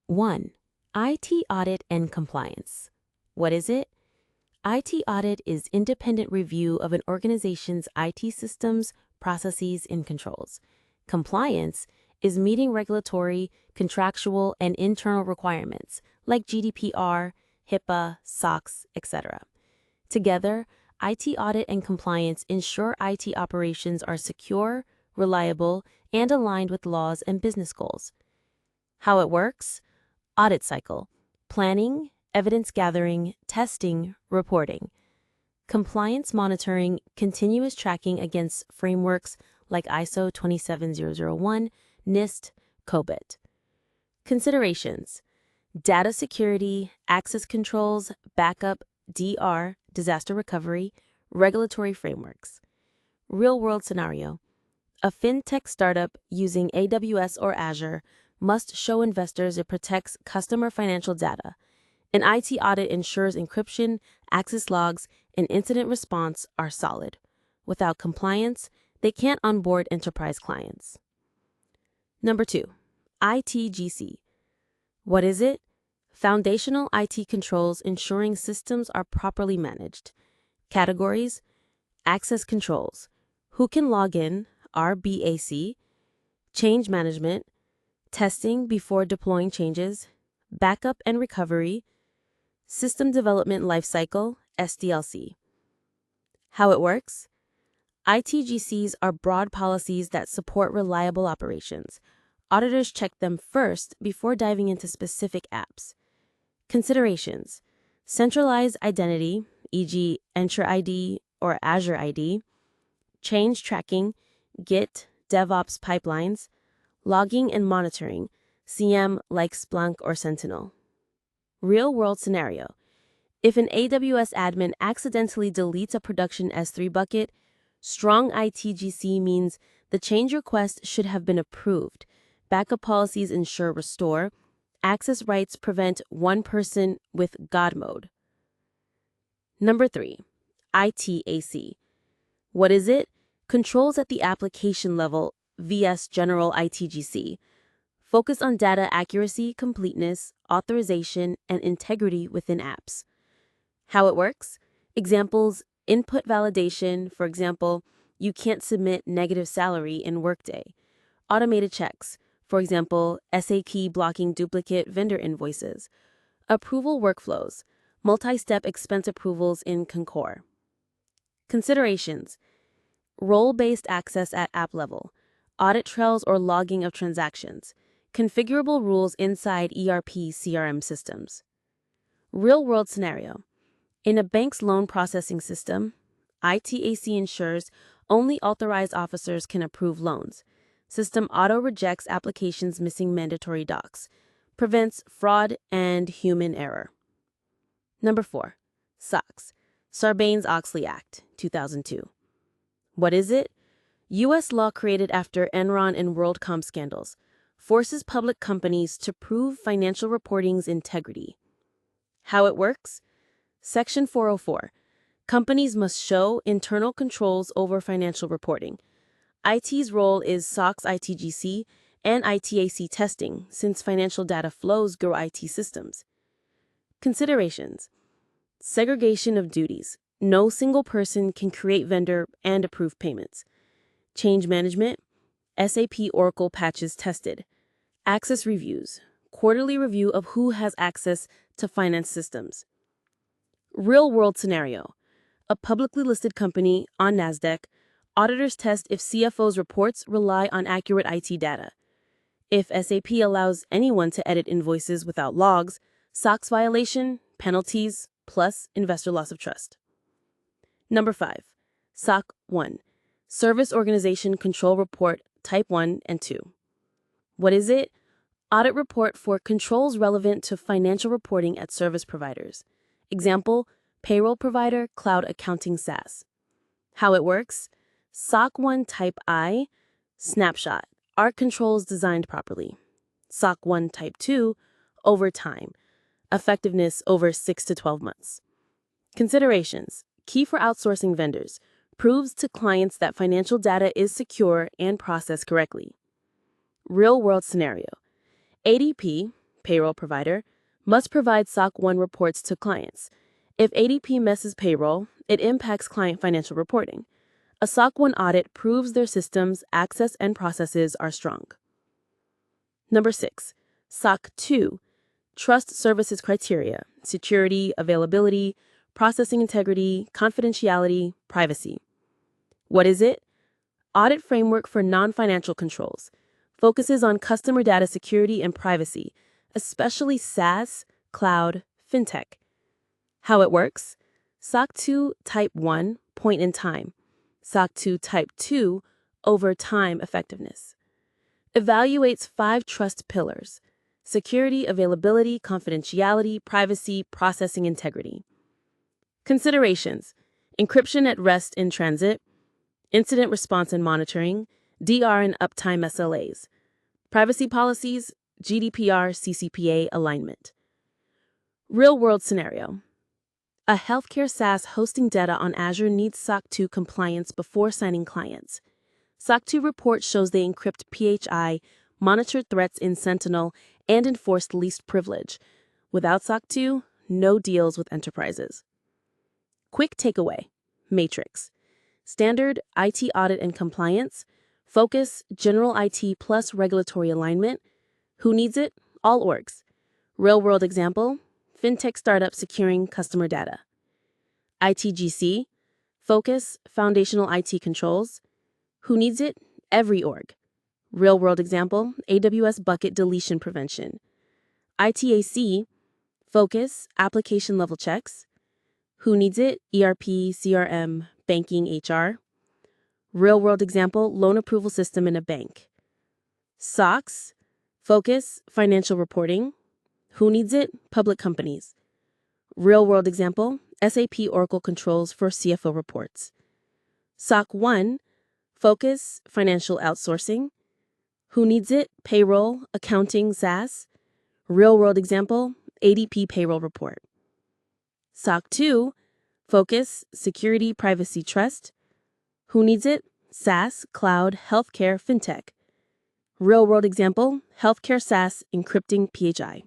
1. IT Audit and Compliance. What is it? IT audit is independent review of an organization's IT systems, processes, and controls. Compliance is meeting regulatory, contractual, and internal requirements like GDPR, HIPAA, SOX, etc. Together, IT audit and compliance ensure IT operations are secure, reliable, and aligned with laws and business goals. How it works? Audit cycle: planning, evidence gathering, testing, reporting. Compliance monitoring: continuous tracking against frameworks like ISO 27001, NIST, COBIT. Considerations: data security, access controls, backup, DR, disaster recovery, regulatory frameworks. Real-world scenario: a fintech startup using AWS or Azure must show investors it protects customer financial data. An IT audit ensures encryption, access logs, and incident response are solid. Without compliance, they can't onboard enterprise clients. Number 2, ITGC. What is it? Foundational IT controls ensuring systems are properly managed. Categories: access controls, who can log in, RBAC, change management, testing before deploying changes, backup and recovery, system development lifecycle, SDLC. How it works? ITGCs are broad policies that support reliable operations. Auditors check them first before diving into specific apps. Considerations: centralized identity, e.g., Entra ID or Azure ID, change tracking, Git, DevOps pipelines, logging and monitoring, CM like Splunk or Sentinel. Real-world scenario: if an AWS admin accidentally deletes a production S3 bucket, strong ITGC means the change request should have been approved. Backup policies ensure restore. Access rights prevent one person with God mode. Number 3, ITAC. What is it? Controls at the application level vs. general ITGC. Focus on data accuracy, completeness, authorization, and integrity within apps. How it works? Examples: input validation, for example, you can't submit negative salary in Workday. Automated checks, for example, SAP blocking duplicate vendor invoices. Approval workflows, multi-step expense approvals in Concur. Considerations: role-based access at app level, audit trails or logging of transactions, configurable rules inside ERP CRM systems. Real-world scenario: in a bank's loan processing system, ITAC ensures only authorized officers can approve loans. System auto-rejects applications missing mandatory docs. Prevents fraud and human error. Number 4, SOX, Sarbanes-Oxley Act, 2002. What is it? U.S. law created after Enron and WorldCom scandals. Forces public companies to prove financial reporting's integrity. How it works? Section 404. Companies must show internal controls over financial reporting. IT's role is SOX ITGC and ITAC testing, since financial data flows grow IT systems. Considerations: segregation of duties. No single person can create vendor and approve payments. Change management. SAP Oracle patches tested. Access reviews. Quarterly review of who has access to finance systems. Real-world scenario: a publicly listed company on NASDAQ. Auditors test if CFO's reports rely on accurate IT data. If SAP allows anyone to edit invoices without logs, SOX violation, penalties, plus investor loss of trust. Number 5, SOC1, Service Organization Control Report Type 1 and 2. What is it? Audit report for controls relevant to financial reporting at service providers. Example: payroll provider, cloud accounting SaaS. How it works? SOC1 Type I, snapshot, are controls designed properly. SOC1 Type 2, over time, effectiveness over 6 to 12 months. Considerations: key for outsourcing vendors, proves to clients that financial data is secure and processed correctly. Real-world scenario: ADP, payroll provider, must provide SOC1 reports to clients. If ADP messes payroll, it impacts client financial reporting. A SOC1 audit proves their systems, access, and processes are strong. Number 6. SOC2. Trust services criteria: security, availability, processing integrity, confidentiality, privacy. What is it? Audit framework for non-financial controls. Focuses on customer data security and privacy, especially SaaS, cloud, fintech. How it works? SOC2 Type 1, point in time. SOC2 Type 2, over time effectiveness. Evaluates 5 trust pillars: security, availability, confidentiality, privacy, processing integrity. Considerations: encryption at rest in transit, incident response and monitoring, DR and uptime SLAs, privacy policies, GDPR, CCPA alignment. Real-world scenario. A healthcare SaaS hosting data on Azure needs SOC2 compliance before signing clients. SOC2 report shows they encrypt PHI, monitored threats in Sentinel, and enforced least privilege. Without SOC2, no deals with enterprises. Quick takeaway. Matrix. Standard IT audit and compliance. Focus, general IT plus regulatory alignment. Who needs it? All orgs. Real-world example: fintech startup securing customer data. ITGC. Focus, foundational IT controls. Who needs it? Every org. Real-world example: AWS bucket deletion prevention. ITAC. Focus, application level checks. Who needs it? ERP, CRM, banking, HR. Real-world example: loan approval system in a bank. SOX. Focus, financial reporting. Who needs it? Public companies. Real-world example: SAP Oracle controls for CFO reports. SOC1. Focus, financial outsourcing. Who needs it? Payroll, accounting, SaaS. Real-world example: ADP payroll report. SOC2. Focus, security, privacy, trust. Who needs it? SaaS, cloud, healthcare, fintech. Real-world example: healthcare SaaS encrypting PHI.